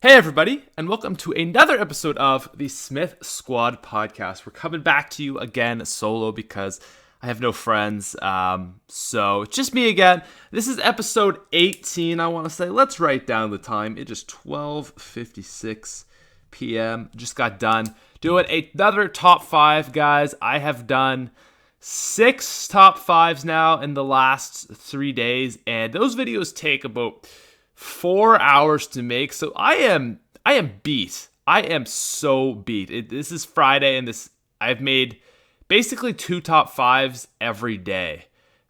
Hey everybody, and welcome to another episode of the SmithSquad Podcast. We're coming back to you again solo because I have no friends, so it's just me again. This is episode 18, I want to say. Let's write down the time. It is 12:56 p.m. Just got done doing another top 5, guys. I have done 6 top 5s now in the last 3 days, and those videos take about 4 hours to make, so I am beat. I am so beat. This is Friday, and I've made basically 2 top 5s every day.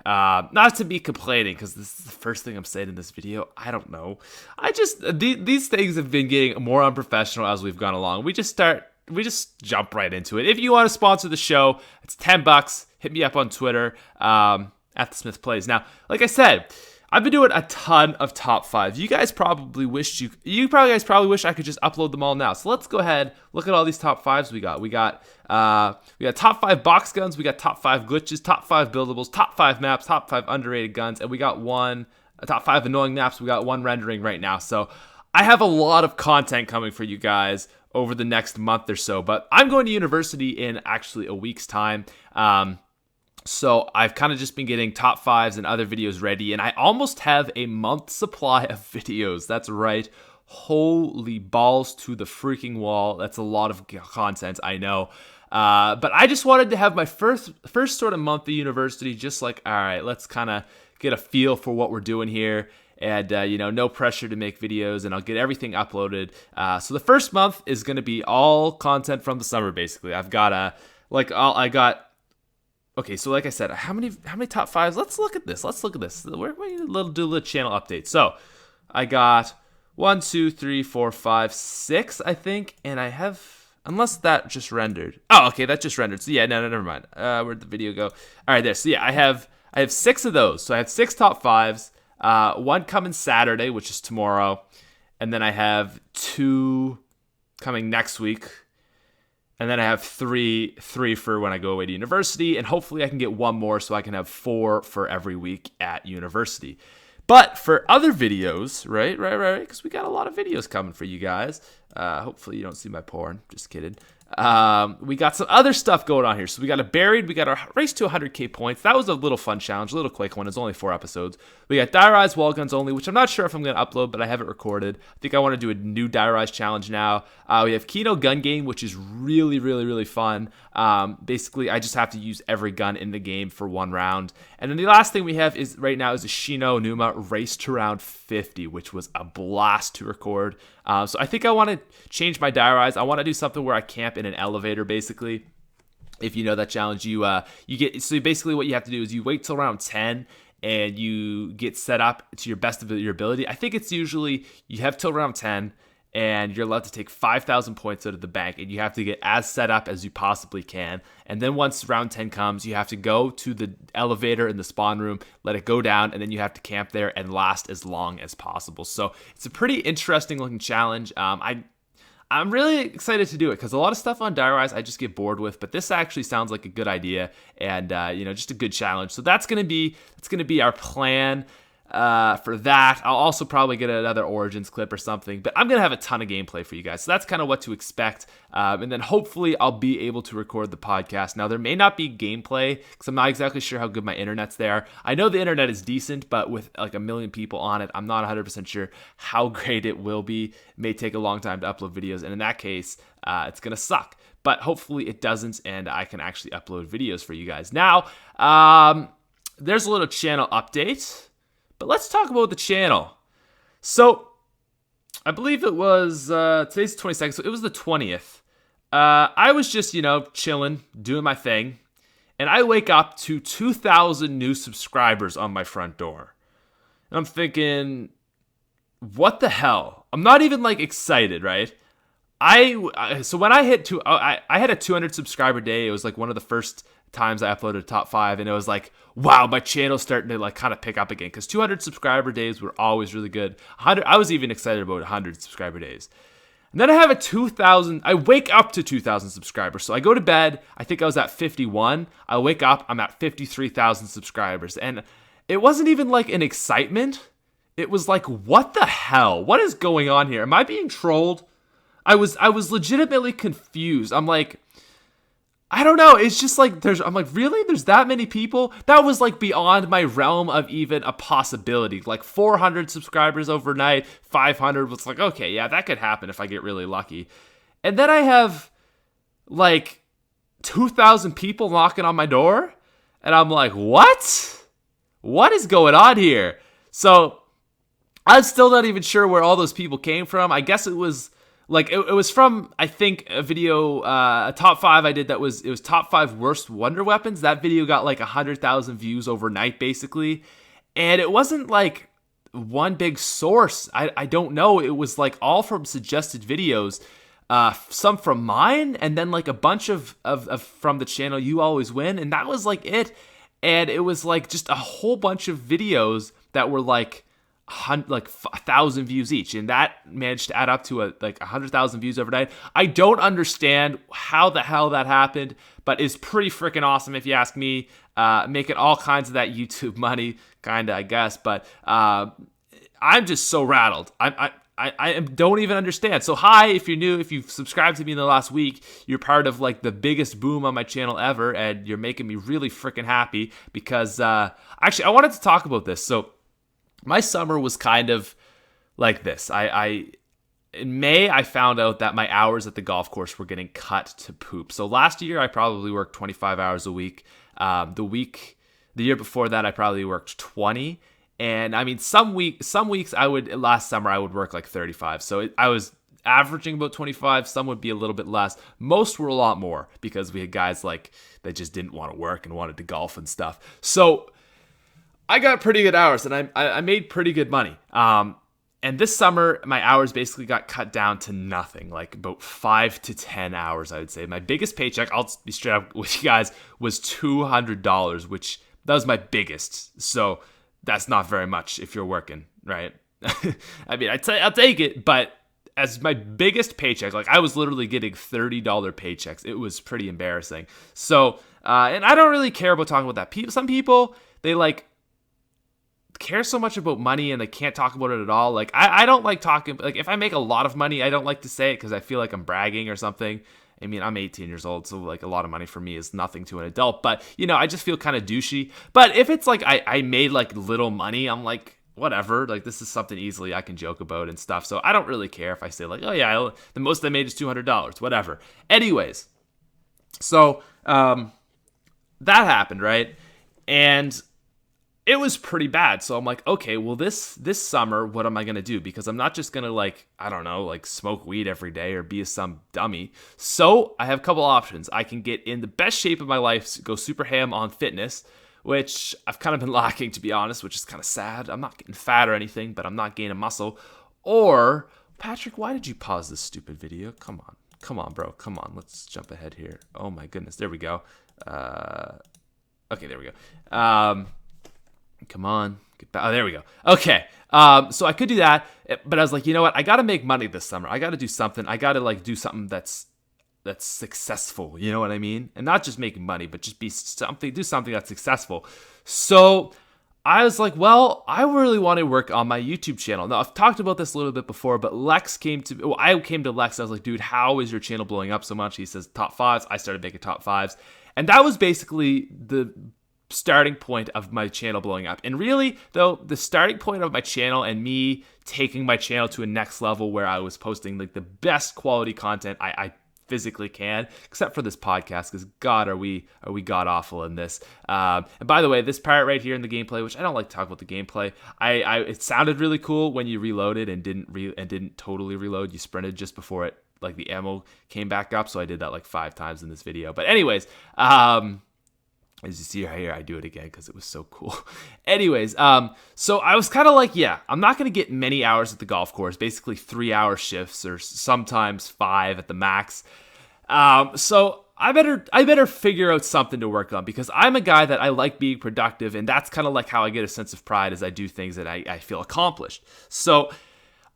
Not to be complaining, because this is the first thing I'm saying in this video. I don't know. These things have been getting more unprofessional as we've gone along. We just jump right into it. If you want to sponsor the show, it's $10. Hit me up on Twitter at TheSmithPlays. Now, like I said, I've been doing a ton of top 5s. You guys probably wish probably wish I could just upload them all now. So let's go ahead, look at all these top 5s we got. We got top 5 box guns, we got top 5 glitches, top 5 buildables, top 5 maps, top 5 underrated guns, and we got top 5 annoying maps. We got 1 rendering right now. So I have a lot of content coming for you guys over the next month or so. But I'm going to university in actually a week's time. So I've kind of just been getting top 5s and other videos ready, and I almost have a month's supply of videos. That's right. Holy balls to the freaking wall. That's a lot of content, I know. But I just wanted to have my first sort of month of university, just like, all right, let's kind of get a feel for what we're doing here. And, no pressure to make videos, and I'll get everything uploaded. So the first month is going to be all content from the summer, basically. Okay, so like I said, how many top 5s? Let's look at this. We're do a little channel update. So I got 1, 2, 3, 4, 5, 6, I think, and I have, unless that just rendered. Oh, okay, that just rendered. So yeah, no, never mind. Where'd the video go? All right, there. So yeah, I have 6 of those. So I have 6 top 5s. 1 coming Saturday, which is tomorrow, and then I have 2 coming next week. And then I have three for when I go away to university, and hopefully I can get 1 more so I can have 4 for every week at university. But for other videos, right, because we got a lot of videos coming for you guys. Hopefully you don't see my porn. Just kidding. We got some other stuff going on here. So we got we got our race to 100k points. That was a little fun challenge, a little quick one. It's only 4 episodes. We got Die Rise wall guns only, which I'm not sure if I'm going to upload, but I have it recorded. I think I want to do a new Die Rise challenge now. We have Kino gun game, which is really, really, really fun. Basically, I just have to use every gun in the game for 1 round. And then the last thing we have right now is a Shino Numa race to round 50, which was a blast to record. So I think I want to change my Die Rise. I want to do something where I camp in an elevator, basically. If you know that challenge, you get, so basically what you have to do is you wait till round 10 and you get set up to your best of your ability. I think it's usually you have till round 10 and you're allowed to take 5,000 points out of the bank, and you have to get as set up as you possibly can. And then once round 10 comes, you have to go to the elevator in the spawn room, let it go down, and then you have to camp there and last as long as possible. So it's a pretty interesting looking challenge. I'm really excited to do it because a lot of stuff on Die Rise I just get bored with, but this actually sounds like a good idea and just a good challenge. So that's gonna be our plan for that. I'll also probably get another Origins clip or something, but I'm gonna have a ton of gameplay for you guys. So that's kind of what to expect, and then hopefully I'll be able to record the podcast. Now there may not be gameplay because I'm not exactly sure how good my internet's there. I know the internet is decent, but with like 1 million people on it, I'm not 100% sure how great it will be. It may take a long time to upload videos, and in that case, it's gonna suck. But hopefully it doesn't, and I can actually upload videos for you guys. Now, there's a little channel update. But let's talk about the channel. So, I believe it was, today's the 22nd, so it was the 20th. I was just, chilling, doing my thing. And I wake up to 2,000 new subscribers on my front door. And I'm thinking, what the hell? I'm not even, excited, right? So when I hit, I had a 200 subscriber day. It was, one of the first times I uploaded a top 5, and it was like, wow, my channel's starting to kind of pick up again, because 200 subscriber days were always really good. 100, I was even excited about 100 subscriber days. And then I have I wake up to 2,000 subscribers. So I go to bed, I think I was at 51. I wake up, I'm at 53,000 subscribers. And it wasn't even an excitement. it was like, what the hell? What is going on here? Am I being trolled? I was legitimately confused. I'm like, I don't know. It's just like I'm like, really? There's that many people? That was like beyond my realm of even a possibility. Like 400 subscribers overnight, 500 was like, okay, yeah, that could happen if I get really lucky. And then I have like 2,000 people knocking on my door, and I'm like, what? What is going on here? So I'm still not even sure where all those people came from. I guess it was like it was from, I think, a video, a top 5 I did it was top 5 worst wonder weapons. That video got like 100,000 views overnight, basically. And it wasn't like one big source. I don't know. It was like all from suggested videos, some from mine, and then like a bunch of from the channel You Always Win. And that was like it. And it was like just a whole bunch of videos that were like 1,000 views each, and that managed to add up to like 100,000 views overnight. I don't understand how the hell that happened, but it's pretty freaking awesome if you ask me. Making all kinds of that YouTube money, kinda, I guess. But I'm just so rattled. I don't even understand. So hi, if you're new, if you've subscribed to me in the last week, you're part of like the biggest boom on my channel ever, and you're making me really freaking happy because actually I wanted to talk about this. So my summer was kind of like this. In May, I found out that my hours at the golf course were getting cut to poop. So last year, I probably worked 25 hours a week. The year before that, I probably worked 20. And I mean, some weeks last summer, I would work like 35. So I was averaging about 25. Some would be a little bit less. Most were a lot more because we had guys like that just didn't want to work and wanted to golf and stuff. So I got pretty good hours, and I made pretty good money. And this summer, my hours basically got cut down to nothing, like about 5 to 10 hours, I would say. My biggest paycheck, I'll be straight up with you guys, was $200, which that was my biggest. So that's not very much if you're working, right? I mean, I'll take it, but as my biggest paycheck, like I was literally getting $30 paychecks. It was pretty embarrassing. So, and I don't really care about talking about that. Some people, they like care so much about money and they can't talk about it at all. Like I don't like talking, like if I make a lot of money, I don't like to say it because I feel like I'm bragging or something. I mean, I'm 18 years old, so like a lot of money for me is nothing to an adult, but you know, I just feel kind of douchey. But if it's like I made like little money, I'm like, whatever, like this is something easily I can joke about and stuff. So I don't really care if I say like, oh yeah, the most I made is $200, whatever. Anyways, so that happened, right? And it was pretty bad. So I'm like, okay, well this summer, what am I going to do? Because I'm not just going to like, I don't know, like smoke weed every day or be some dummy. So I have a couple options. I can get in the best shape of my life, go super ham on fitness, which I've kind of been lacking, to be honest, which is kind of sad. I'm not getting fat or anything, but I'm not gaining muscle. Or, Patrick, why did you pause this stupid video? Come on, bro. Come on. Let's jump ahead here. Oh my goodness. There we go. Okay, there we go. Come on. Get back. Oh, there we go. Okay. So I could do that, but I was like, you know what? I got to make money this summer. I got to do something. I got to like do something that's successful. You know what I mean? And not just making money, but just do something that's successful. So I was like, well, I really want to work on my YouTube channel. Now, I've talked about this a little bit before, but I came to Lex. I was like, dude, how is your channel blowing up so much? He says top 5s. I started making top 5s. And that was basically the starting point of my channel blowing up. And really, though, the starting point of my channel and me taking my channel to a next level where I was posting like the best quality content I physically can, except for this podcast, because God, are we god awful in this. And by the way, this part right here in the gameplay, which I don't like to talk about the gameplay, it sounded really cool when you reloaded and didn't totally reload. You sprinted just before it, like the ammo came back up. So I did that like 5 times in this video. But anyways, as you see here, I do it again because it was so cool. Anyways, so I was kind of like, yeah, I'm not going to get many hours at the golf course, basically 3-hour shifts or sometimes 5 at the max. So I better figure out something to work on because I'm a guy that I like being productive, and that's kind of like how I get a sense of pride as I do things that I feel accomplished. So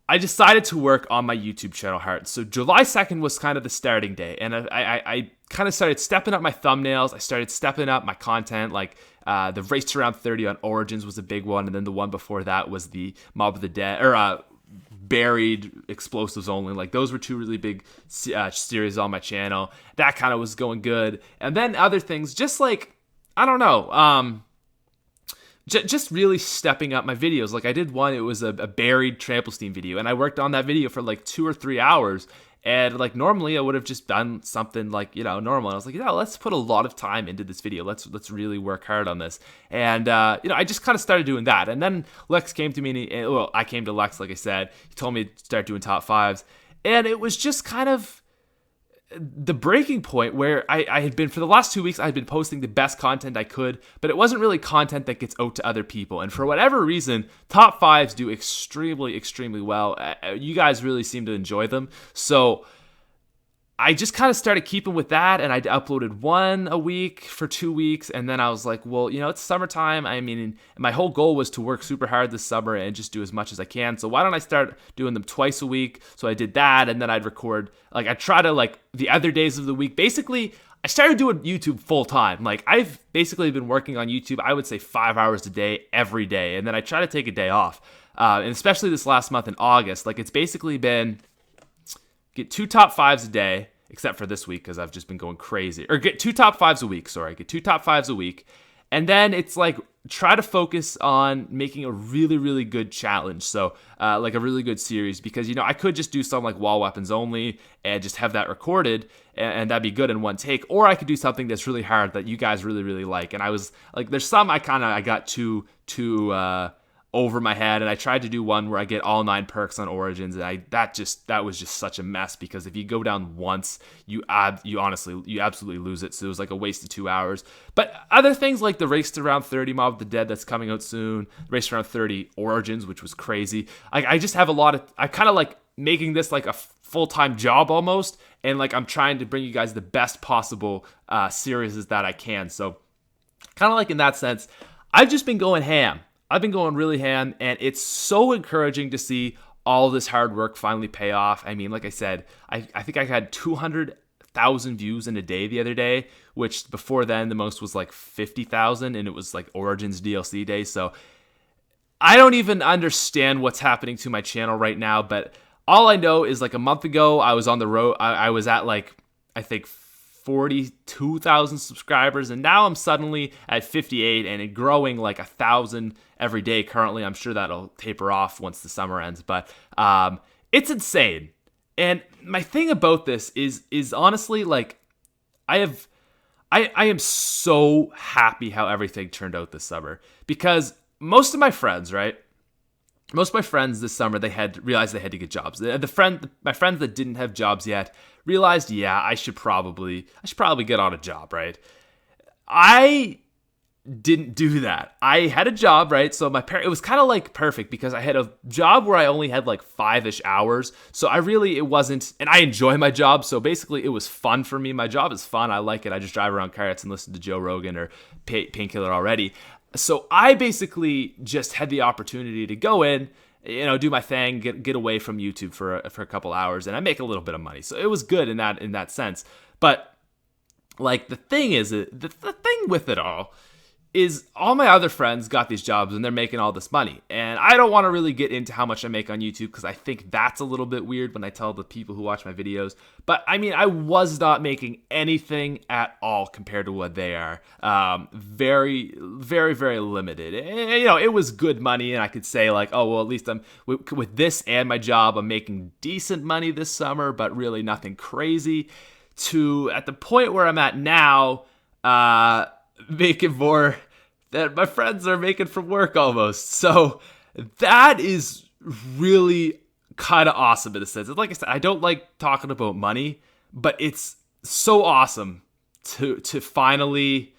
I decided to work on my YouTube channel hard. So July 2nd was kind of the starting day, and I kind of started stepping up my thumbnails. I started stepping up my content, like the Race to Round 30 on Origins was a big one, and then the one before that was the Mob of the Dead, or Buried Explosives Only. Like, those were two really big series on my channel. That kind of was going good. And then other things, just like, I don't know, just really stepping up my videos. Like, I did one, it was a buried trample steam video, and I worked on that video for like 2 or 3 hours. And like, normally I would have just done something like, normal. And I was like, let's put a lot of time into this video. Let's really work hard on this. And I just kind of started doing that. And then Lex came to me, and I came to Lex, like I said. He told me to start doing top fives, and it was just kind of the breaking point where I had been, for the last 2 weeks, I had been posting the best content I could, but it wasn't really content that gets out to other people. And for whatever reason, top fives do extremely, extremely well. You guys really seem to enjoy them. So I just kind of started keeping with that, and I uploaded one a week for 2 weeks, and then I was like, well, it's summertime. I mean, my whole goal was to work super hard this summer and just do as much as I can, so why don't I start doing them twice a week? So I did that, and then I'd record, like, I try to, like, the other days of the week. Basically, I started doing YouTube full time. Like, I've basically been working on YouTube, I would say 5 hours a day, every day, and then I try to take a day off, and especially this last month in August, like, it's basically been get 2 top fives a day, except for this week because I've just been going crazy. Or get 2 top fives a week, get 2 top fives a week. And then it's like, try to focus on making a really, really good challenge. So like a really good series, because, I could just do something like wall weapons only and just have that recorded, and that'd be good in one take. Or I could do something that's really hard that you guys really, really like. And I was like, there's some I got too over my head, and I tried to do one where I get all 9 perks on Origins, and that was just such a mess, because if you go down once, you absolutely lose it. So it was like a waste of 2 hours. But other things like the Race to Round 30 Mob of the Dead that's coming out soon, Race to Round 30 Origins, which was crazy. I just have I kind of like making this like a full-time job almost, and like I'm trying to bring you guys the best possible series that I can. So kind of like in that sense, I've just been going ham. I've been going really ham, and it's so encouraging to see all this hard work finally pay off. I mean, like I said, I think I had 200,000 views in a day the other day, which before then the most was like 50,000, and it was like Origins DLC day. So I don't even understand what's happening to my channel right now, but all I know is like a month ago I was on the road. I was at like, I think 42,000 subscribers, and now I'm suddenly at 58 and growing like 1,000 every day currently. I'm sure that'll taper off once the summer ends, but it's insane. And my thing about this is honestly, like, I am so happy how everything turned out this summer, because most of my friends, right? Most of my friends this summer, they had realized they had to get jobs. My friends that didn't have jobs yet realized, I should probably get on a job, right? I didn't do that. I had a job, right? So it was kind of like perfect, because I had a job where I only had like 5-ish hours. So it wasn't, and I enjoy my job. So basically it was fun for me. My job is fun. I like it. I just drive around carts and listen to Joe Rogan or Painkiller Already. So I basically just had the opportunity to go in, do my thing, get away from YouTube for a couple hours, and I make a little bit of money. So it was good in that sense. But like, the thing is, the thing with it all is all my other friends got these jobs and they're making all this money. And I don't want to really get into how much I make on YouTube, because I think that's a little bit weird when I tell the people who watch my videos. But I mean, I was not making anything at all compared to what they are. Very, very, very limited. And, it was good money, and I could say like, oh, well, at least I'm with this and my job, I'm making decent money this summer, but really nothing crazy. To at the point where I'm at now, making more that my friends are making from work almost. So that is really kind of awesome in a sense. And like I said, I don't like talking about money, but it's so awesome to finally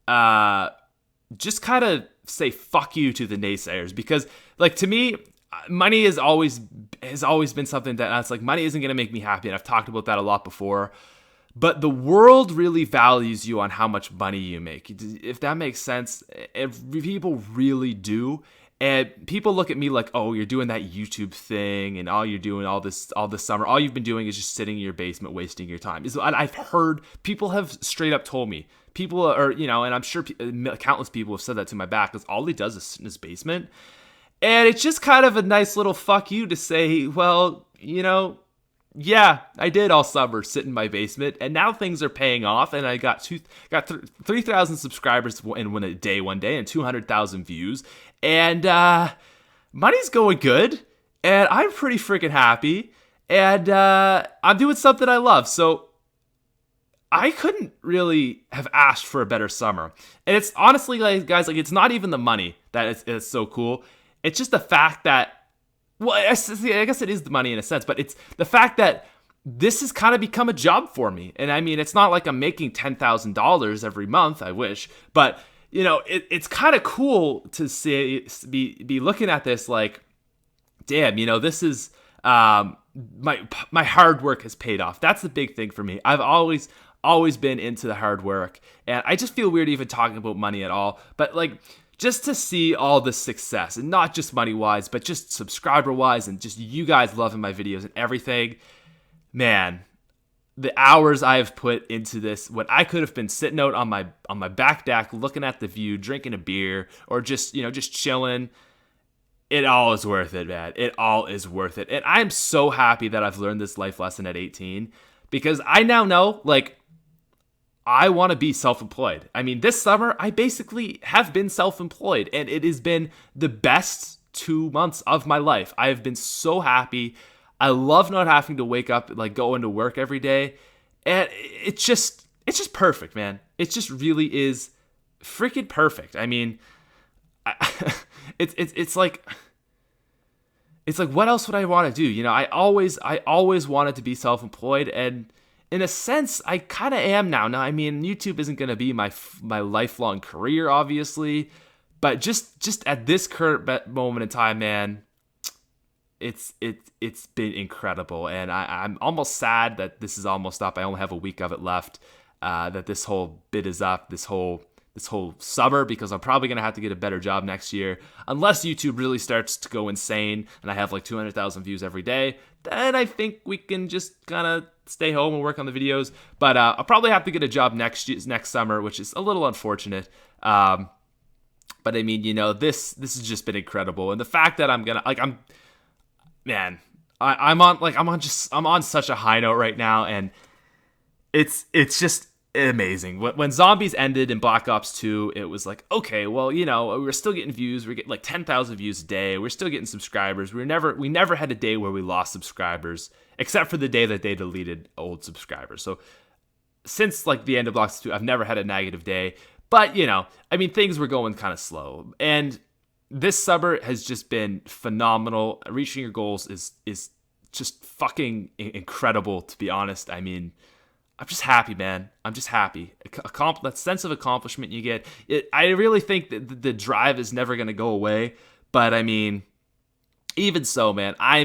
just kind of say fuck you to the naysayers, because like, to me, money has always been something that it's like, money isn't going to make me happy, and I've talked about that a lot before. But the world really values you on how much money you make. If that makes sense, people really do. And people look at me like, oh, you're doing that YouTube thing, and all you're doing all this summer, all you've been doing is just sitting in your basement wasting your time. I've heard people have straight up told me, people are, and I'm sure countless people have said that to my back, because all he does is sit in his basement. And it's just kind of a nice little fuck you to say, well, yeah, I did all summer sit in my basement, and now things are paying off, and I got 3,000 subscribers in one day, and 200,000 views, and money's going good, and I'm pretty freaking happy, and I'm doing something I love, so I couldn't really have asked for a better summer. And it's honestly, like, guys, like, it's not even the money that is so cool. It's just the fact that, well, I guess it is the money in a sense, but it's the fact that this has kind of become a job for me. And I mean, it's not like I'm making $10,000 every month. I wish, but it's kind of cool to be looking at this like, damn, this is my hard work has paid off. That's the big thing for me. I've always been into the hard work, and I just feel weird even talking about money at all. But like, just to see all the success, and not just money-wise, but just subscriber-wise, and just you guys loving my videos and everything, man, the hours I have put into this, when I could have been sitting out on my back deck, looking at the view, drinking a beer, or just chilling, it all is worth it, man. It all is worth it. And I'm so happy that I've learned this life lesson at 18, because I now know, like, I want to be self-employed. I mean, this summer, I basically have been self-employed, and it has been the best 2 months of my life. I have been so happy. I love not having to wake up, like, go into work every day. And it's just perfect, man. It just really is freaking perfect. I mean, it's like, what else would I want to do? I always wanted to be self-employed, and in a sense, I kind of am now. Now, I mean, YouTube isn't going to be my lifelong career, obviously, but just at this current moment in time, man, it's been incredible, and I'm almost sad that this is almost up. I only have a week of it left. That this whole bit is up. This whole summer, because I'm probably going to have to get a better job next year. Unless YouTube really starts to go insane and I have like 200,000 views every day, then I think we can just kind of stay home and work on the videos. But I'll probably have to get a job next summer, which is a little unfortunate. But I mean, this has just been incredible. And the fact that I'm on such a high note right now, and it's just amazing. When Zombies ended in Black Ops 2, it was like, okay, well, we're still getting views. We're getting like 10,000 views a day. We're still getting subscribers. We never had a day where we lost subscribers, except for the day that they deleted old subscribers. So since like the end of Black Ops 2, I've never had a negative day. But, I mean, things were going kind of slow. And this summer has just been phenomenal. Reaching your goals is just fucking incredible, to be honest. I mean, I'm just happy, man. I'm just happy. That sense of accomplishment you get. I really think that the drive is never going to go away. But I mean, even so, man, I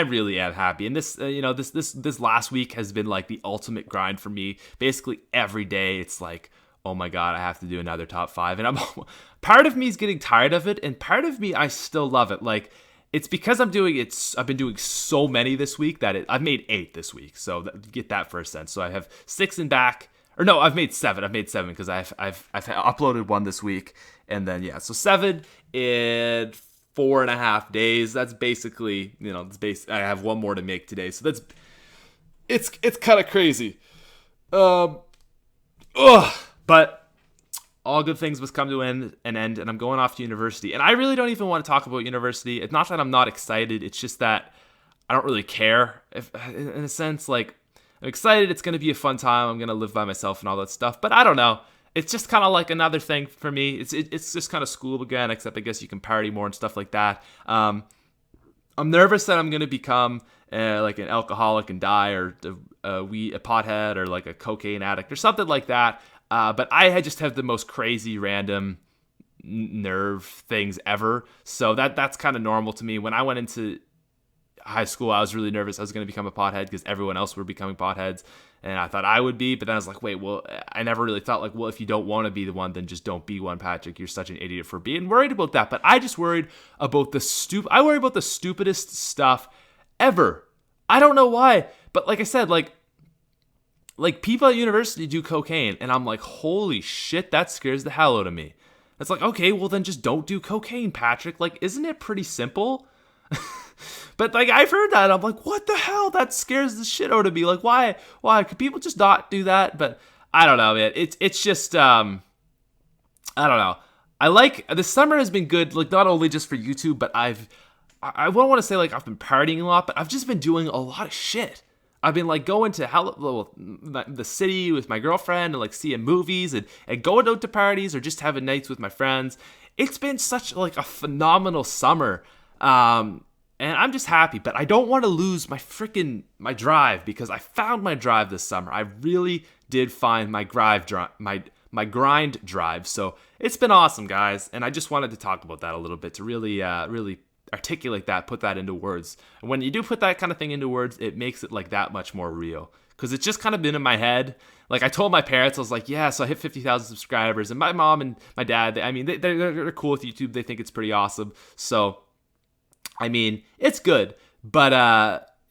really am happy. And this, this last week has been like the ultimate grind for me. Basically every day, it's like, oh my God, I have to do another top 5. And part of me is getting tired of it, and part of me, I still love it. Like, it's because I've been doing so many this week that I've made 8 this week. So get that for a sense. So I have 6 in back, or no, I've made 7. I've made 7 because I've uploaded 1 this week, and then so 7 in 4.5 days. That's basically, I have 1 more to make today. So it's kind of crazy. But all good things must come to an end, and I'm going off to university. And I really don't even want to talk about university. It's not that I'm not excited. It's just that I don't really care. In a sense, like, I'm excited. It's going to be a fun time. I'm going to live by myself and all that stuff. But I don't know. It's just kind of like another thing for me. It's just kind of school again, except I guess you can party more and stuff like that. I'm nervous that I'm going to become like an alcoholic and die, or a pothead, or like a cocaine addict or something like that. But I just have the most crazy random nerve things ever. So that's kind of normal to me. When I went into high school, I was really nervous I was going to become a pothead because everyone else were becoming potheads. And I thought I would be, but then I was like, wait, well, I never really thought like, well, if you don't want to be the one, then just don't be one, Patrick. You're such an idiot for being worried about that. But I just worried about I worry about the stupidest stuff ever. I don't know why, but like I said, like people at university do cocaine, and I'm like, holy shit, that scares the hell out of me. It's like, okay, well then just don't do cocaine, Patrick. Like, isn't it pretty simple? But like I've heard that, I'm like, what the hell? That scares the shit out of me. Like, why? Could people just not do that? But I don't know, man. It's just I don't know. I like the summer has been good, like not only just for YouTube, but I won't want to say like I've been partying a lot, but I've just been doing a lot of shit. I've been like going to the city with my girlfriend and like seeing movies and going out to parties or just having nights with my friends. It's been such like a phenomenal summer. And I'm just happy, but I don't want to lose my drive because I found my drive this summer. I really did find my my grind drive. So it's been awesome, guys. And I just wanted to talk about that a little bit to really articulate that, put that into words. And when you do put that kind of thing into words, it makes it like that much more real. Because it's just kind of been in my head. Like I told my parents, I was like, yeah, so I hit 50,000 subscribers. And my mom and my dad, they're cool with YouTube. They think it's pretty awesome. So I mean, it's good, but,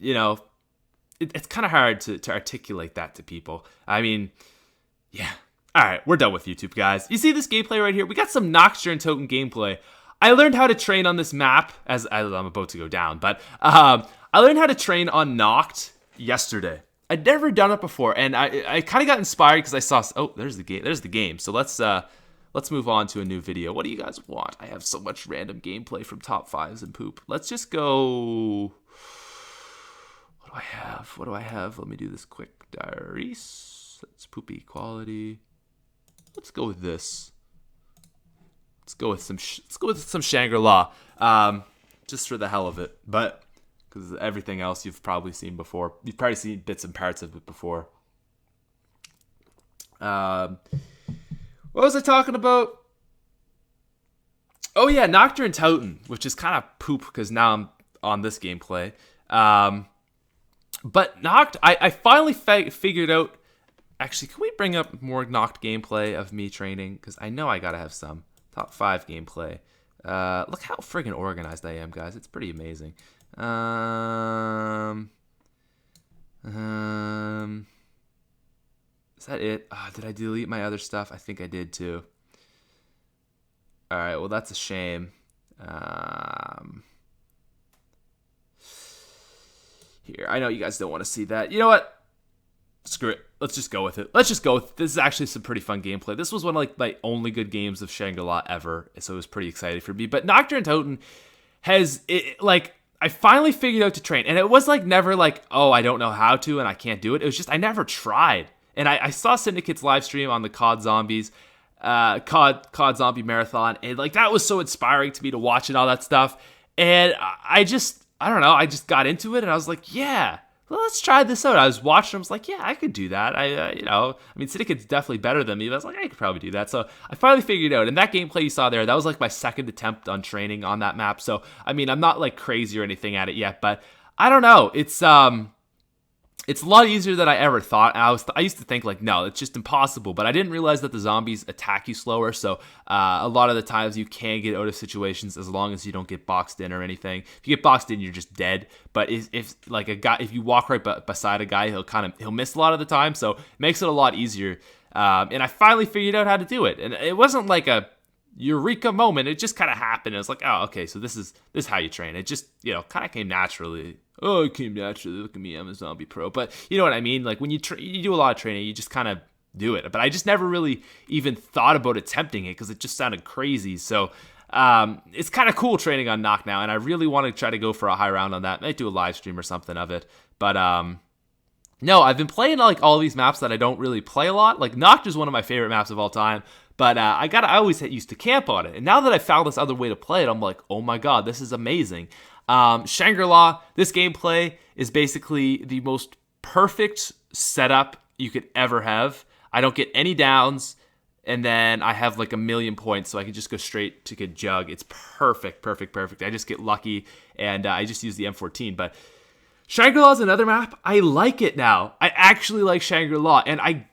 it's kind of hard to articulate that to people. I mean, yeah. All right, we're done with YouTube, guys. You see this gameplay right here? We got some Nocturne Totem gameplay. I learned how to train on this map as I'm about to go down, but I learned how to train on Noct yesterday. I'd never done it before, and I kind of got inspired because I saw, there's the game. There's the game. So let's move on to a new video. What do you guys want? I have so much random gameplay from top 5s and poop. Let's just go. What do I have? Let me do this quick. Diaries. That's poopy quality. Let's go with this. Let's go with some Shangri-La. Just for the hell of it. But because everything else you've probably seen before. You've probably seen bits and parts of it before. What was I talking about? Oh yeah, Nocturne Totem, which is kind of poop because now I'm on this gameplay. But Noct, I finally figured out. Actually, can we bring up more Noct gameplay of me training? Because I know I gotta have some top 5 gameplay. Look how friggin' organized I am, guys. It's pretty amazing. Is that it? Did I delete my other stuff? I think I did too. All right, well, that's a shame. Here, I know you guys don't want to see that. You know what? Screw it. Let's just go with it. This is actually some pretty fun gameplay. This was one of like my only good games of Shangri-La ever, so it was pretty exciting for me. But Nocturne Totem I finally figured out to train, and it was like never like, oh, I don't know how to and I can't do it. It was just I never tried. And I saw Syndicate's live stream on the COD Zombies, COD Zombie Marathon, and like that was so inspiring to me to watch and all that stuff. And I don't know, I just got into it and I was like, yeah, well, let's try this out. I was watching, I was like, yeah, I could do that. Syndicate's definitely better than me, but I was like, I could probably do that. So I finally figured it out. And that gameplay you saw there, that was like my second attempt on training on that map. So, I mean, I'm not like crazy or anything at it yet, but I don't know. It's a lot easier than I ever thought. And I used to think like, no, it's just impossible. But I didn't realize that the zombies attack you slower. So a lot of the times you can get out of situations as long as you don't get boxed in or anything. If you get boxed in, you're just dead. But if you walk right beside a guy, he'll miss a lot of the time. So it makes it a lot easier. And I finally figured out how to do it. And it wasn't like a eureka moment. It just kind of happened. It was like, oh, okay, so this is how you train. It just, kind of came naturally. Oh, it came naturally. Look at me, I'm a zombie pro. But you know what I mean? Like when you do a lot of training, you just kind of do it. But I just never really even thought about attempting it because it just sounded crazy. So it's kind of cool training on Noct now, and I really want to try to go for a high round on that. Might do a live stream or something of it. But no, I've been playing like all these maps that I don't really play a lot. Like Noct is one of my favorite maps of all time. But I always used to camp on it. And now that I found this other way to play it, I'm like, oh my god, this is amazing. Shangri-La, this gameplay is basically the most perfect setup you could ever have. I don't get any downs, and then I have like 1,000,000 points, so I can just go straight to get jug. It's perfect. I just get lucky, and I just use the M14. But Shangri-La is another map. I like it now. I actually like Shangri-La, and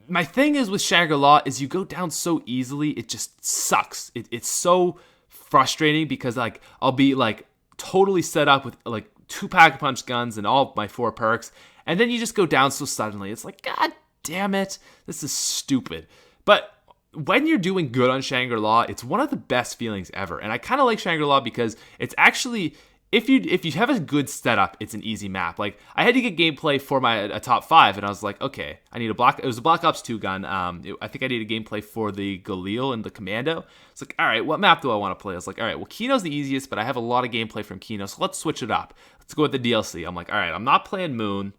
my thing is with Shangri-La is you go down so easily, it just sucks. It's so frustrating because like I'll be like totally set up with like 2 Pack-a-Punch guns and all my 4 perks, and then you just go down so suddenly. It's like, God damn it, this is stupid. But when you're doing good on Shangri-La, it's one of the best feelings ever. And I kind of like Shangri-La because it's actually, if you have a good setup, it's an easy map. Like, I had to get gameplay for a top 5, and I was like, okay, I need it was a Black Ops 2 gun. I think I needed gameplay for the Galil and the Commando. It's like, all right, what map do I want to play? I was like, all right, well, Kino's the easiest, but I have a lot of gameplay from Kino, so let's switch it up. Let's go with the DLC. I'm like, all right, I'm not playing Moon.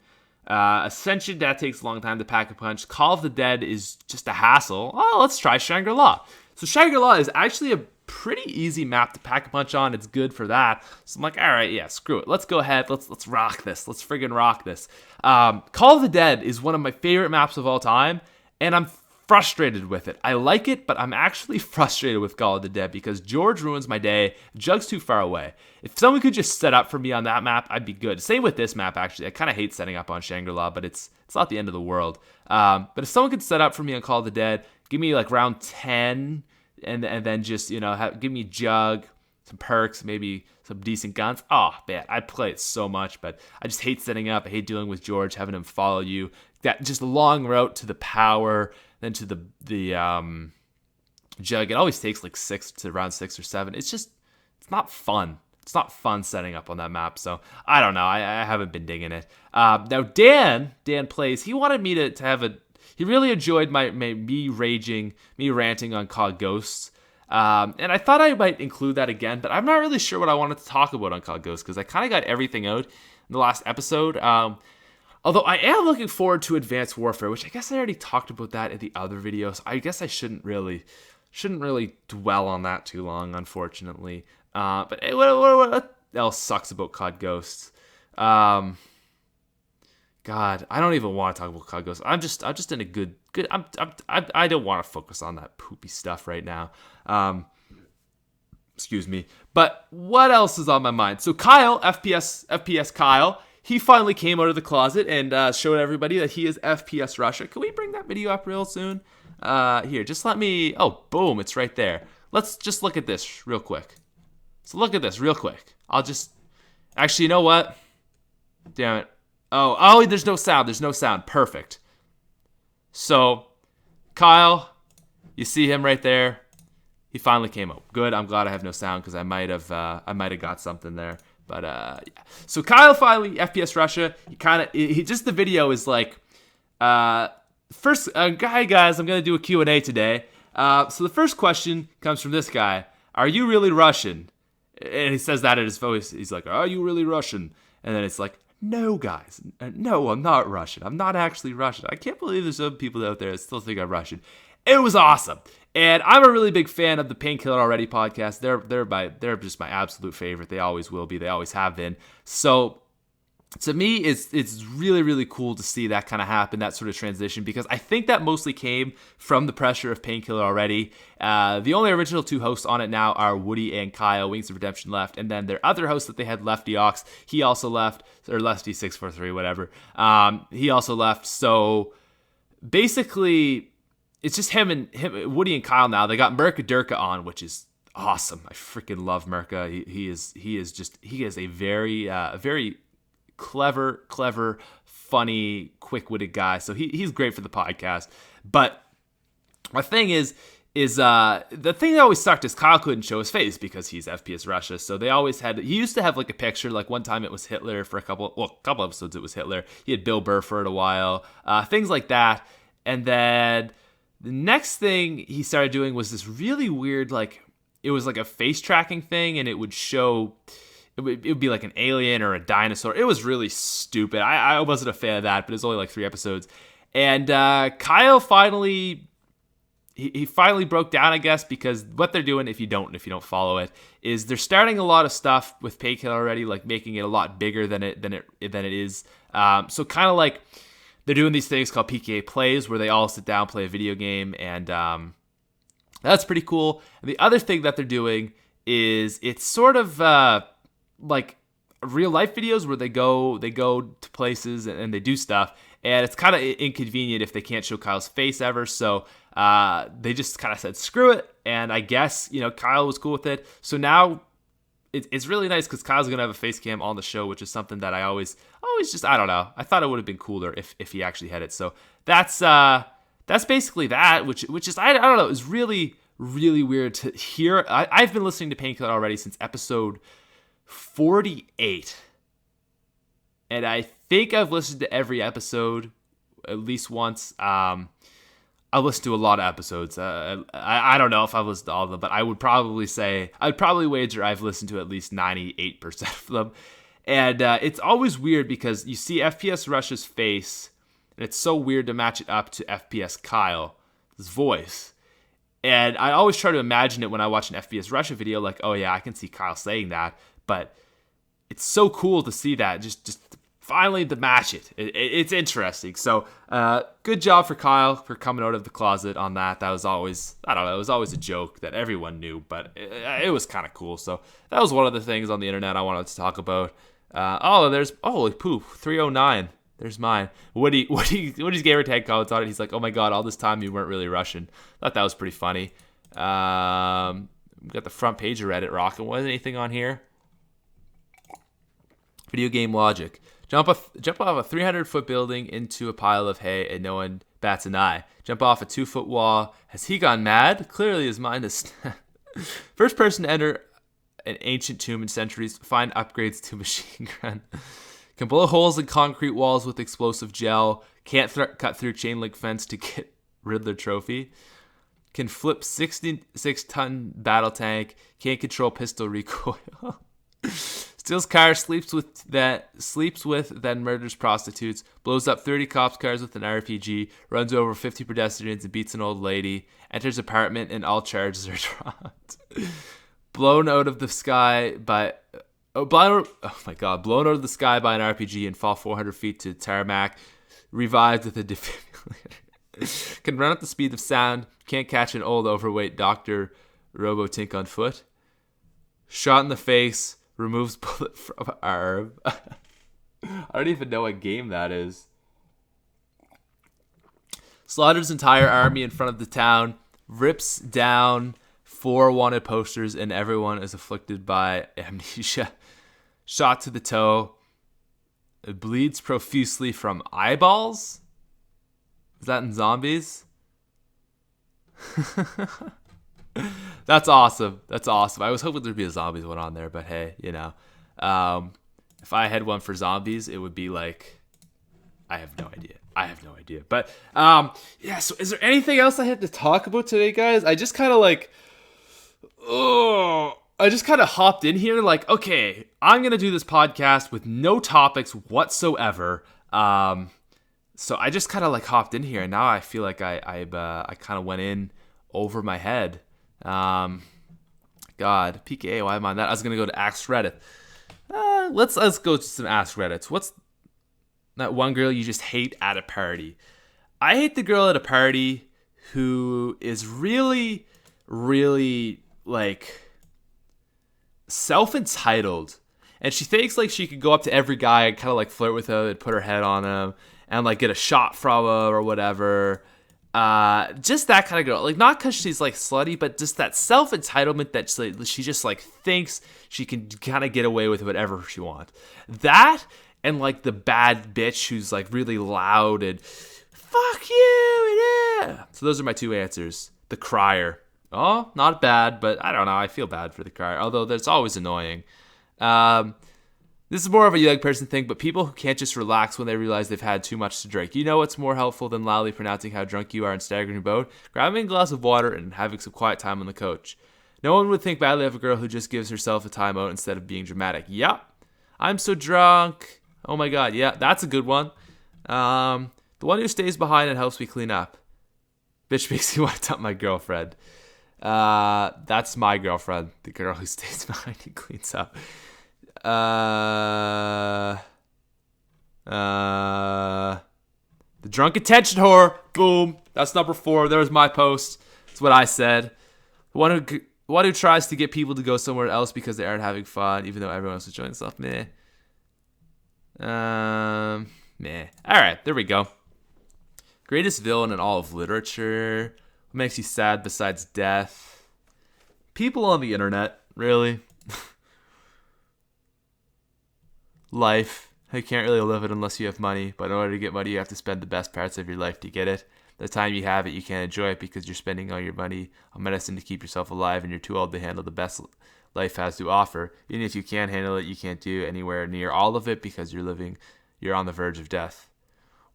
Ascension, that takes a long time to Pack-a-Punch. Call of the Dead is just a hassle. Oh, let's try Shangri-La. So Shangri-La is actually a pretty easy map to Pack-a-Punch on. It's good for that. So I'm like, all right, yeah, screw it. Let's go ahead. Let's rock this. Let's friggin' rock this. Call of the Dead is one of my favorite maps of all time, and I'm frustrated with it. I like it, but I'm actually frustrated with Call of the Dead because George ruins my day. Jug's too far away. If someone could just set up for me on that map, I'd be good. Same with this map, actually. I kind of hate setting up on Shangri-La, but it's not the end of the world. But if someone could set up for me on Call of the Dead, give me like round 10, and then just, give me Jug, some perks, maybe some decent guns. Oh, man, I'd play it so much, but I just hate setting up. I hate dealing with George, having him follow you. That just a long route to the power, then to the Jug. It always takes like round 6 or 7. It's not fun. It's not fun setting up on that map, so I don't know. I haven't been digging it. Now Dan plays. He wanted me to have a. He really enjoyed me ranting on COD Ghosts, and I thought I might include that again, but I'm not really sure what I wanted to talk about on COD Ghosts because I kind of got everything out in the last episode. Although I am looking forward to Advanced Warfare, which I guess I already talked about that in the other video, so I guess I shouldn't really dwell on that too long, unfortunately. But hey, what else sucks about COD Ghosts? God, I don't even want to talk about COD Ghosts. I'm just in a good. I don't want to focus on that poopy stuff right now. Excuse me. But what else is on my mind? So Kyle, FPSKyle, he finally came out of the closet and showed everybody that he is FPS Russia. Can we bring that video up real soon? Here, just let me. Oh, boom! It's right there. Let's just look at this real quick. So look at this real quick. Actually, you know what? Damn it. Oh, there's no sound. There's no sound. Perfect. So, Kyle, you see him right there. He finally came up. Good. I'm glad I have no sound because I might have got something there. But yeah. So Kyle finally FPS Russia. He just the video is like, first, hi guys, I'm gonna do a Q&A today. So the first question comes from this guy. Are you really Russian? And he says that in his voice. He's like, are you really Russian? And then it's like, no, guys. No, I'm not Russian. I'm not actually Russian. I can't believe there's some people out there that still think I'm Russian. It was awesome. And I'm a really big fan of the Painkiller Already podcast. They're just my absolute favorite. They always will be. They always have been. So to me, it's really, really cool to see that kind of happen, that sort of transition, because I think that mostly came from the pressure of Painkiller Already. The only original 2 hosts on it now are Woody and Kyle. Wings of Redemption left, and then their other host that they had, Lefty Ox, he also left, or Lefty643, whatever. He also left. So basically, it's just him, Woody and Kyle now. They got Mirka Durka on, which is awesome. I freaking love Mirka. He is a very clever, funny, quick-witted guy. So he's great for the podcast. But my thing is the thing that always sucked is Kyle couldn't show his face because he's FPS Russia. So he used to have like a picture, like one time it was Hitler for a couple episodes it was Hitler. He had Bill Burr for it a while, things like that. And then the next thing he started doing was this really weird, like, it was like a face tracking thing, and it would show, it would be like an alien or a dinosaur. It was really stupid. I wasn't a fan of that, but it was only like 3 episodes. And Kyle finally, he finally broke down, I guess, because what they're doing, if you don't follow it, is they're starting a lot of stuff with Painkiller Already, like making it a lot bigger than it is. So kind of like they're doing these things called PKA Plays, where they all sit down, play a video game, and that's pretty cool. And the other thing that they're doing is it's sort of like real life videos where they go to places and they do stuff, and it's kind of inconvenient if they can't show Kyle's face ever. So they just kind of said screw it, and I guess Kyle was cool with it. So now it's really nice because Kyle's gonna have a face cam on the show, which is something that I always just, I don't know. I thought it would have been cooler if he actually had it. So that's basically that, which is I don't know. It was really really weird to hear. I've been listening to Painkiller already since episode 48, and I think I've listened to every episode at least once. I listened to a lot of episodes. I don't know if I've listened to all of them, but I'd probably wager I've listened to at least 98% of them. And it's always weird because you see FPS Rush's face, and it's so weird to match it up to FPSKyle's voice. And I always try to imagine it when I watch an FPS Russia video, like, oh yeah, I can see Kyle saying that. But it's so cool to see that, just finally to match it. It's interesting. So good job for Kyle for coming out of the closet on that. That was always, I don't know, it was always a joke that everyone knew, but it was kind of cool. So that was one of the things on the internet I wanted to talk about. There's, holy poop, 309. There's mine. Woody's gamer tag comments on it. He's like, oh my god, all this time you weren't really Russian. Thought that was pretty funny. We got the front page of Reddit rocking. Wasn't anything on here? Video game logic. Jump off a 300-foot building into a pile of hay and no one bats an eye. Jump off a 2-foot wall. Has he gone mad? Clearly his mind is... First person to enter an ancient tomb in centuries. Find upgrades to machine gun. Can blow holes in concrete walls with explosive gel. Can't cut through chain link fence to get Riddler trophy. Can flip 66-ton battle tank. Can't control pistol recoil. Steals car, sleeps with, then murders prostitutes. Blows up 30 cops' cars with an RPG. Runs over 50 pedestrians and beats an old lady. Enters apartment and all charges are dropped. Blown out of the sky by... blown out of the sky by an RPG and fall 400 feet to tarmac. Revived with a defibrillator. Can run at the speed of sound. Can't catch an old overweight Dr. Robotink on foot. Shot in the face. Removes bullet from arm. I don't even know what game that is. Slaughters entire army in front of the town. Rips down 4 wanted posters and everyone is afflicted by amnesia. Shot to the toe. It bleeds profusely from eyeballs? Is that in Zombies? That's awesome. I was hoping there'd be a Zombies one on there, but hey, if I had one for Zombies, it would be like, I have no idea. But so is there anything else I had to talk about today, guys? I just kind of hopped in here like, okay, I'm going to do this podcast with no topics whatsoever. So I just kind of like hopped in here, and now I feel like I kind of went in over my head. God, PKA, why am I on that? I was going to go to Ask Reddit. Let's go to some Ask Reddits. What's that one girl you just hate at a party? I hate the girl at a party who is really, really like self-entitled, and she thinks like she could go up to every guy and kind of like flirt with him and put her head on him and like get a shot from him or whatever. Just that kind of girl, like not because she's like slutty, but just that self-entitlement that she just like thinks she can kind of get away with whatever she wants. That and like the bad bitch who's like really loud and fuck you, yeah. So those are my 2 answers. The crier. Oh, not bad, but I don't know. I feel bad for the crier, although that's always annoying. This is more of a young person thing, but people who can't just relax when they realize they've had too much to drink. You know what's more helpful than loudly pronouncing how drunk you are and staggering your boat? Grabbing a glass of water and having some quiet time on the couch. No one would think badly of a girl who just gives herself a timeout instead of being dramatic. Yep. I'm so drunk. Oh my god. Yeah, that's a good one. The one who stays behind and helps me clean up. Bitch makes me want to dump my girlfriend. That's my girlfriend. The girl who stays behind and cleans up. The drunk attention whore. Boom. That's number 4. There's my post. That's what I said. The one One who tries to get people to go somewhere else because they aren't having fun, even though everyone else is enjoying stuff. Meh. Meh. All right, there we go. Greatest villain in all of literature. What makes you sad besides death? People on the internet, really. Life. You can't really live it unless you have money, but in order to get money, you have to spend the best parts of your life to get it. The time you have it, you can't enjoy it because you're spending all your money on medicine to keep yourself alive, and you're too old to handle the best life has to offer. Even if you can handle it, you can't do anywhere near all of it because you're on the verge of death.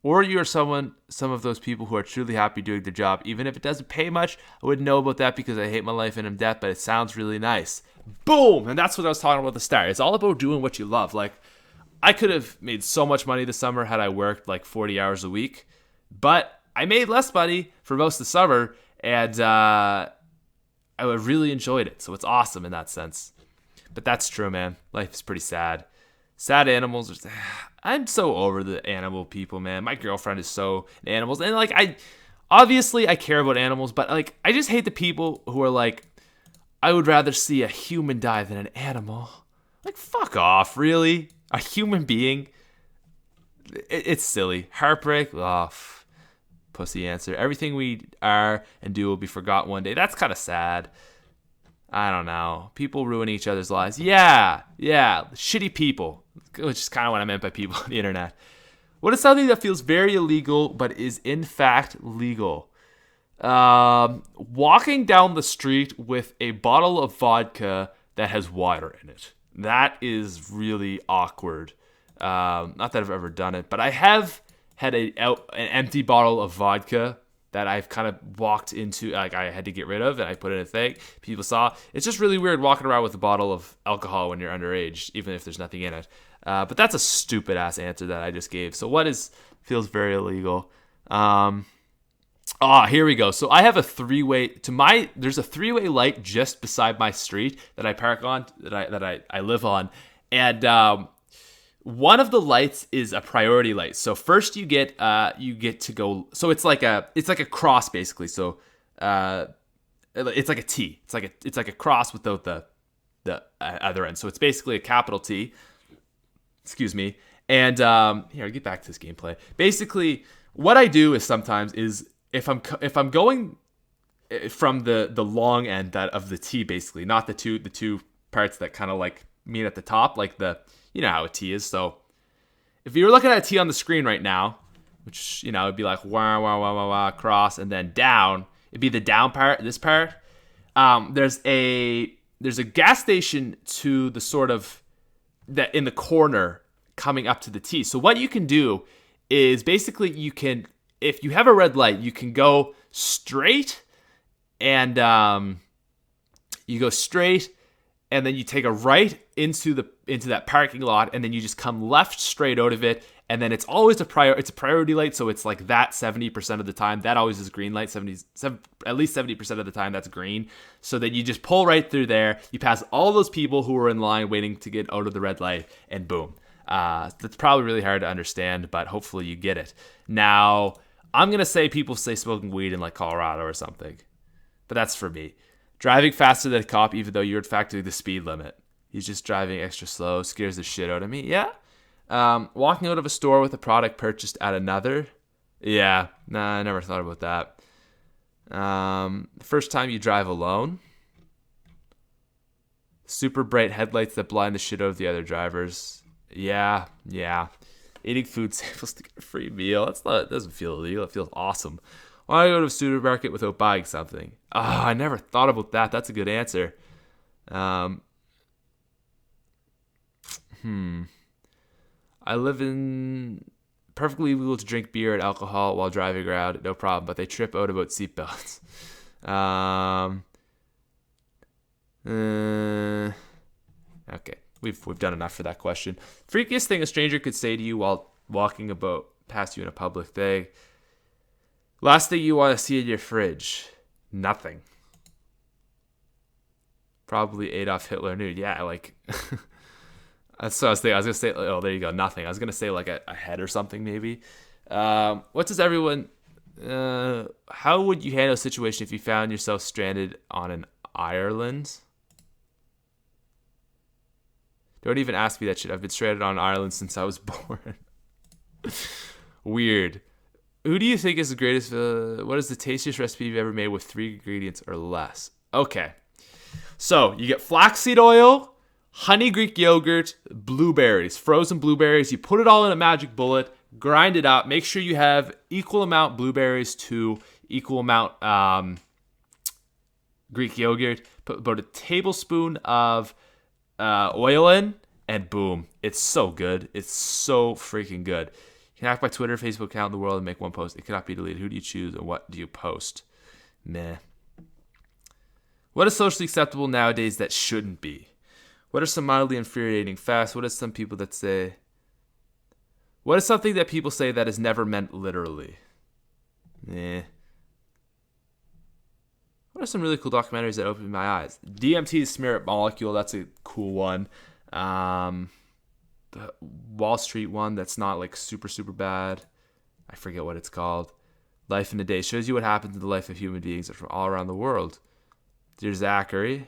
Or you are some of those people who are truly happy doing their job, even if it doesn't pay much. I wouldn't know about that because I hate my life and I'm death, but it sounds really nice. Boom! And that's what I was talking about at the start. It's all about doing what you love. Like, I could have made so much money this summer had I worked like 40 hours a week, but I made less money for most of the summer, and I really enjoyed it. So it's awesome in that sense. But that's true, man. Life is pretty sad. Sad animals. I'm so over the animal people, man. My girlfriend is so into animals. And like, obviously I care about animals, but like, I just hate the people who are like, I would rather see a human die than an animal. Like, fuck off, really? A human being? It's silly. Heartbreak? Oh, pussy answer. Everything we are and do will be forgotten one day. That's kind of sad. I don't know. People ruin each other's lives. Yeah. Shitty people, which is kind of what I meant by people on the internet. What is something that feels very illegal but is in fact legal? Walking down the street with a bottle of vodka that has water in it. That is really awkward. Not that I've ever done it, but I have had an empty bottle of vodka that I've kind of walked into, like I had to get rid of, and I put it in a thing. People saw. It's just really weird walking around with a bottle of alcohol when you're underage, even if there's nothing in it. But that's a stupid ass answer that I just gave. So what feels very illegal? Here we go. So I have a there's a three-way light just beside my street that I park on, that I live on, and one of the lights is a priority light. So first you get to go. So it's like a cross basically. So it's like a T. It's like a cross without the other end. So it's basically a capital T. Excuse me. And here, I'll get back to this gameplay. Basically, what I do is sometimes if I'm going from the long end of the T, basically, not the two parts that kind of like meet at the top, like you know how a T is. So if you're looking at a T on the screen right now, which, you know, it'd be like wah, wah, wah, wah, wah, cross, and then down, it'd be the down part, this part. There's a gas station to the sort of that in the corner coming up to the T. So what you can do is basically if you have a red light, you can go straight and you go straight, and then you take a right into that parking lot, and then you just come left straight out of it, and then it's always it's a priority light, so it's like that 70% of the time. That always is green light, at least 70% of the time that's green. So then you just pull right through there, you pass all those people who are in line waiting to get out of the red light, and boom. That's probably really hard to understand, but hopefully you get it. Now, I'm going to say people say smoking weed in like Colorado or something, but that's for me. Driving faster than a cop, even though you're in fact doing the speed limit. He's just driving extra slow, scares the shit out of me. Yeah. Walking out of a store with a product purchased at another. Yeah. Nah, I never thought about that. First time you drive alone. Super bright headlights that blind the shit out of the other drivers. Yeah. Eating food samples to get a free meal. It doesn't feel illegal. It feels awesome. Why go to a supermarket without buying something? I never thought about that. That's a good answer. I live in perfectly legal to drink beer and alcohol while driving around, no problem, but they trip out about seatbelts. Okay, we've done enough for that question. Freakiest thing a stranger could say to you while walking about past you in a public thing. Last thing you want to see in your fridge. Nothing. Probably Adolf Hitler nude. Yeah, like that's what I was thinking. I was gonna say, oh, there you go, nothing. I was gonna say like a head or something maybe. What does everyone? How would you handle a situation if you found yourself stranded on an Ireland. Don't even ask me that shit. I've been stranded on Ireland since I was born. Weird. Who do you think is the greatest? What is the tastiest recipe you've ever made with 3 ingredients or less? Okay. So you get flaxseed oil, honey Greek yogurt, blueberries, frozen blueberries. You put it all in a magic bullet, grind it up. Make sure you have equal amount blueberries to equal amount Greek yogurt. Put about a tablespoon of oil in, and boom. It's so good. It's so freaking good. You can hack my Twitter, Facebook account in the world and make one post. It cannot be deleted. Who do you choose and what do you post? Meh. What is socially acceptable nowadays that shouldn't be? What are some mildly infuriating facts? What is some people that say? What is something that people say that is never meant literally? What are some really cool documentaries that opened my eyes? DMT's Spirit Molecule, that's a cool one. The Wall Street one that's not like super, super bad. I forget what it's called. Life in a Day shows you what happens in the life of human beings from all around the world. Dear Zachary.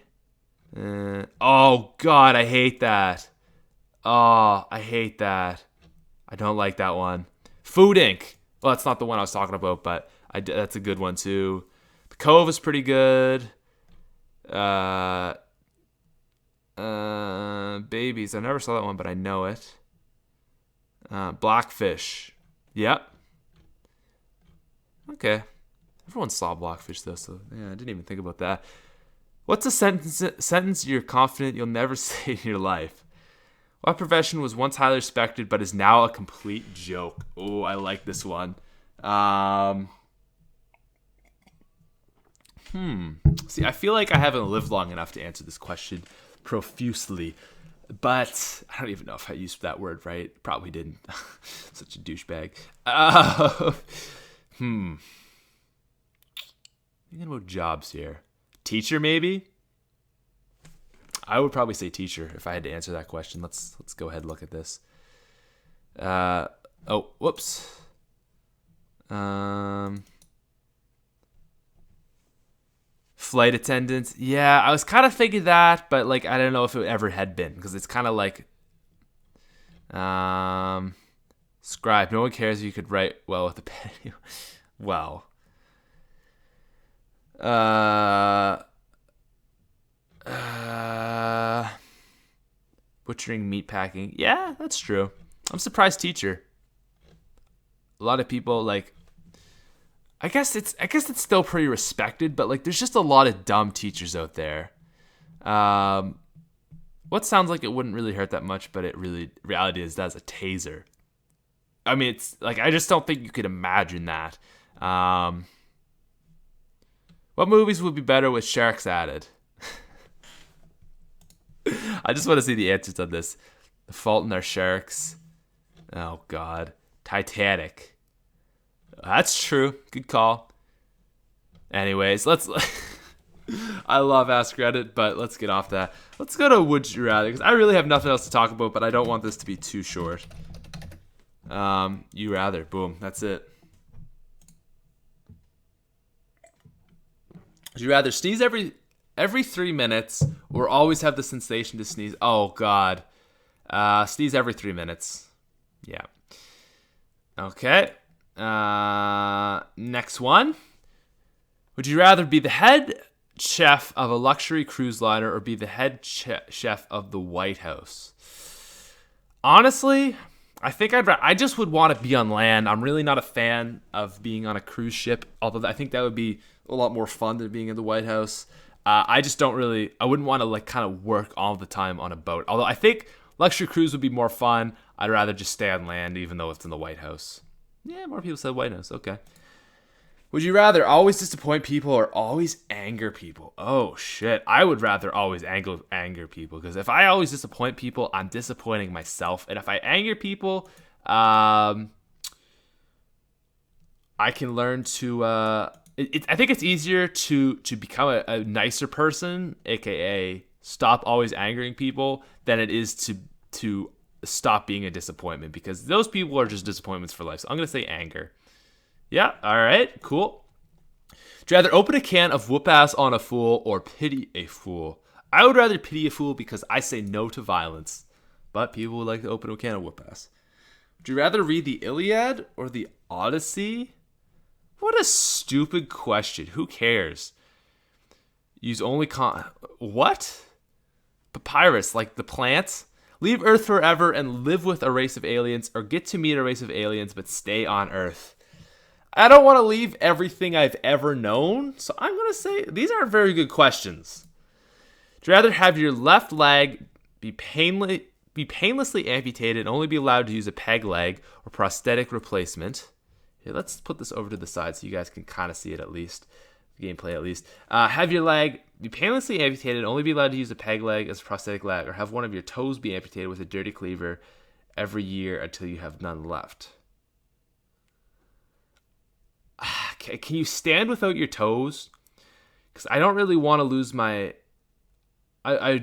Oh, God, I hate that. Oh, I hate that. I don't like that one. Food Inc. Well, that's not the one I was talking about, but that's a good one, too. The Cove is pretty good. Babies. I never saw that one, but I know it. Blackfish. Yep. Okay. Everyone saw Blackfish, though, so yeah, I didn't even think about that. What's a sentence you're confident you'll never say in your life? What profession was once highly respected but is now a complete joke? Oh, I like this one. See, I feel like I haven't lived long enough to answer this question profusely, but I don't even know if I used that word right. Probably didn't. Such a douchebag. Thinking about jobs here. Teacher, maybe? I would probably say teacher if I had to answer that question. Let's go ahead and look at this. Whoops. Flight attendant. Yeah, I was kind of thinking that, but like I don't know if it ever had been because it's kind of like scribe. No one cares if you could write well with a pen. Well. Butchering, meat packing. Yeah, that's true. I'm surprised teacher. A lot of people like. I guess it's still pretty respected, but like there's just a lot of dumb teachers out there. What sounds like it wouldn't really hurt that much, but reality is that's a taser. I mean, it's like I just don't think you could imagine that. What movies would be better with sharks added? I just want to see the answers on this. The Fault in Our Sharks. Oh, God. Titanic. That's true. Good call. Anyways, I love Ask Reddit, but let's get off that. Let's go to Would You Rather, because I really have nothing else to talk about, but I don't want this to be too short. You rather. Boom. That's it. Would you rather sneeze every 3 minutes or always have the sensation to sneeze? Oh, God. Sneeze every 3 minutes. Yeah. Okay. Next one. Would you rather be the head chef of a luxury cruise liner or be the head chef of the White House? Honestly, I think I just would want to be on land. I'm really not a fan of being on a cruise ship, although I think that would be a lot more fun than being in the White House. I just don't really, I wouldn't want to like kind of work all the time on a boat. Although I think luxury cruise would be more fun. I'd rather just stay on land even though it's in the White House. Yeah, more people said White House. Okay. Would you rather always disappoint people or always anger people? Oh, shit. I would rather always anger people because if I always disappoint people, I'm disappointing myself. And if I anger people, I can learn to... I think it's easier to become a nicer person, a.k.a. stop always angering people, than it is to stop being a disappointment because those people are just disappointments for life. So I'm going to say anger. Yeah, all right, cool. Do you rather open a can of whoop ass on a fool or pity a fool? I would rather pity a fool because I say no to violence. But people would like to open a can of whoop ass. Would you rather read the Iliad or the Odyssey? What a stupid question. Who cares? Use only what? Papyrus, like the plants? Leave Earth forever and live with a race of aliens, or get to meet a race of aliens but stay on Earth. I don't want to leave everything I've ever known, so I'm going to say these aren't very good questions. Would you rather have your left leg be painlessly amputated and only be allowed to use a peg leg or prosthetic replacement? Here, let's put this over to the side so you guys can kind of see it at least. Gameplay at least. Have your leg be painlessly amputated and only be allowed to use a peg leg as a prosthetic leg, or have one of your toes be amputated with a dirty cleaver every year until you have none left. Can you stand without your toes? Because I don't really want to lose my. I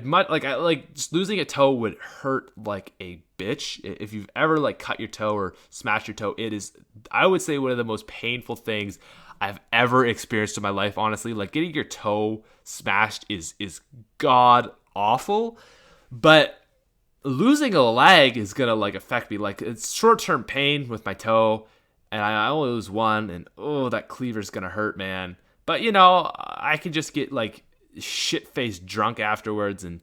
just losing a toe would hurt like a bitch. If you've ever like cut your toe or smashed your toe, it is, I would say, one of the most painful things I've ever experienced in my life. Honestly, like getting your toe smashed is god awful, but losing a leg is gonna like affect me. Like it's short-term pain with my toe, and I only lose one, and oh, that cleaver's gonna hurt, man. But you know, I can just get like shit-faced drunk afterwards, and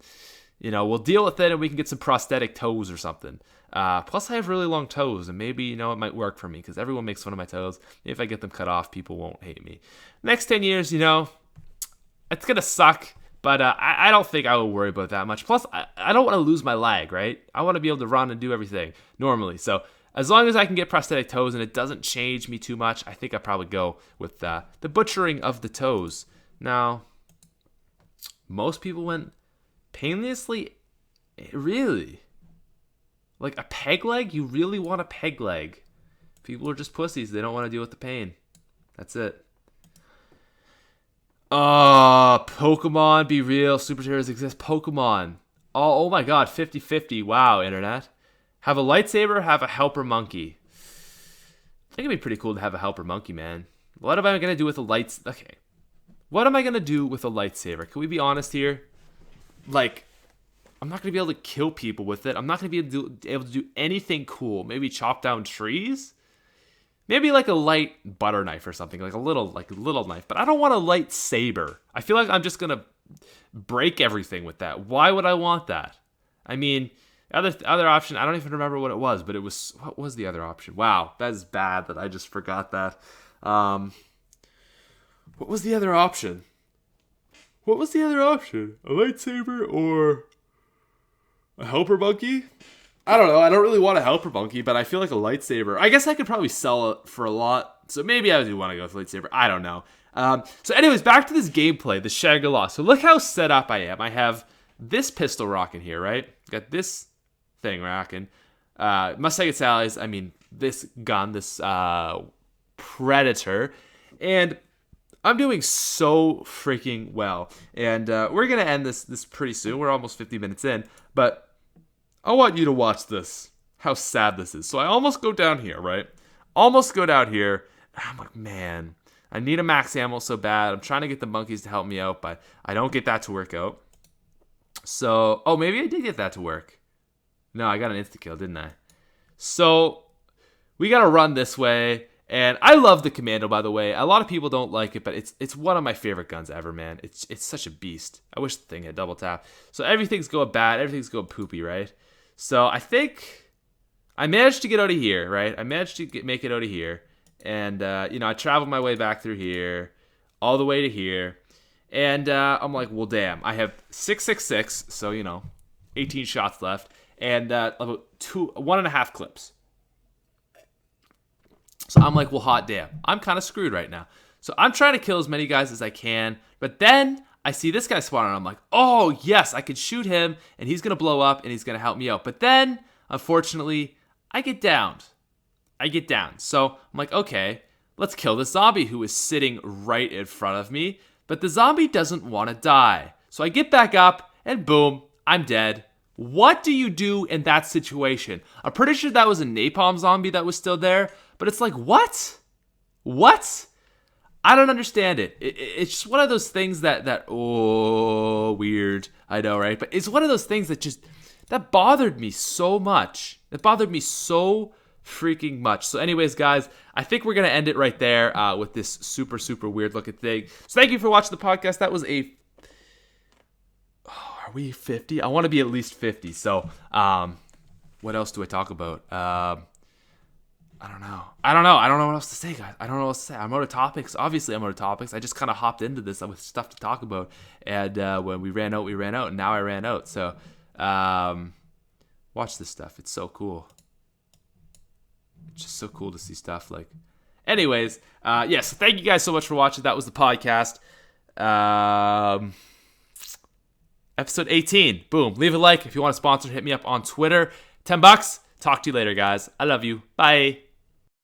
you know, we'll deal with it, and we can get some prosthetic toes or something. Plus I have really long toes, and maybe, you know, it might work for me because everyone makes fun of my toes. If I get them cut off, people won't hate me. Next 10 years, you know, it's gonna suck, but I don't think I will worry about that much. Plus I don't want to lose my leg, right? I want to be able to run and do everything normally. So as long as I can get prosthetic toes and it doesn't change me too much, I think I'd probably go with the butchering of the toes. Now, most people went painlessly. Really? Like a peg leg? You really want a peg leg? People are just pussies. They don't want to deal with the pain. That's it. Pokemon, be real. Superheroes exist. Pokemon. Oh my god, 50-50. Wow, internet. Have a lightsaber, have a helper monkey. I think it'd be pretty cool to have a helper monkey, man. What am I going to do with a Okay. What am I going to do with a lightsaber? Can we be honest here? Like, I'm not going to be able to kill people with it. I'm not going to be able to do anything cool. Maybe chop down trees? Maybe like a light butter knife or something. Like a little knife. But I don't want a lightsaber. I feel like I'm just going to break everything with that. Why would I want that? I mean, other option, I don't even remember what it was. But what was the other option? Wow, that is bad that I just forgot that. What was the other option? A lightsaber or a helper monkey? I don't know. I don't really want a helper monkey, but I feel like a lightsaber. I guess I could probably sell it for a lot. So maybe I do want to go with lightsaber. I don't know. So anyways, back to this gameplay, the Shangri-La. So look how set up I am. I have this pistol rocking here, right? Got this thing rocking. Must take its allies. I mean, this gun, this Predator. And I'm doing so freaking well. And we're going to end this pretty soon. We're almost 50 minutes in. But I want you to watch this. How sad this is. So I almost go down here, right? I'm like, man, I need a max ammo so bad. I'm trying to get the monkeys to help me out, but I don't get that to work out. So, maybe I did get that to work. No, I got an insta-kill, didn't I? So, we got to run this way. And I love the Commando, by the way. A lot of people don't like it, but it's one of my favorite guns ever, man. It's such a beast. I wish the thing had double tap. So everything's going bad. Everything's going poopy, right? So I think I managed to get out of here, right? Make it out of here. And, I traveled my way back through here, all the way to here. And I'm like, well, damn. I have 6.66, so, 18 shots left. And about 1.5 clips. So I'm like, well, hot damn. I'm kind of screwed right now. So I'm trying to kill as many guys as I can. But then I see this guy spawn and I'm like, oh, yes, I can shoot him. And he's going to blow up and he's going to help me out. But then, unfortunately, I get downed. So I'm like, okay, let's kill the zombie who is sitting right in front of me. But the zombie doesn't want to die. So I get back up and boom, I'm dead. What do you do in that situation? I'm pretty sure that was a napalm zombie that was still there. But it's like, what? I don't understand it. It's just one of those things that weird. I know, right? But it's one of those things that bothered me so much. It bothered me so freaking much. So anyways, guys, I think we're going to end it right there with this super, super weird looking thing. So thank you for watching the podcast. That was are we 50? I want to be at least 50. So what else do I talk about? I don't know. I don't know what else to say, guys. I don't know what else to say. I'm out of topics. Obviously, I'm out of topics. I just kind of hopped into this with stuff to talk about. And when we ran out, And now I ran out. So watch this stuff. It's so cool. It's just so cool to see stuff like. Anyways, yes. Thank you guys so much for watching. That was the podcast. Episode 18. Boom. Leave a like if you want to sponsor. Hit me up on Twitter. $10. Talk to you later, guys. I love you. Bye.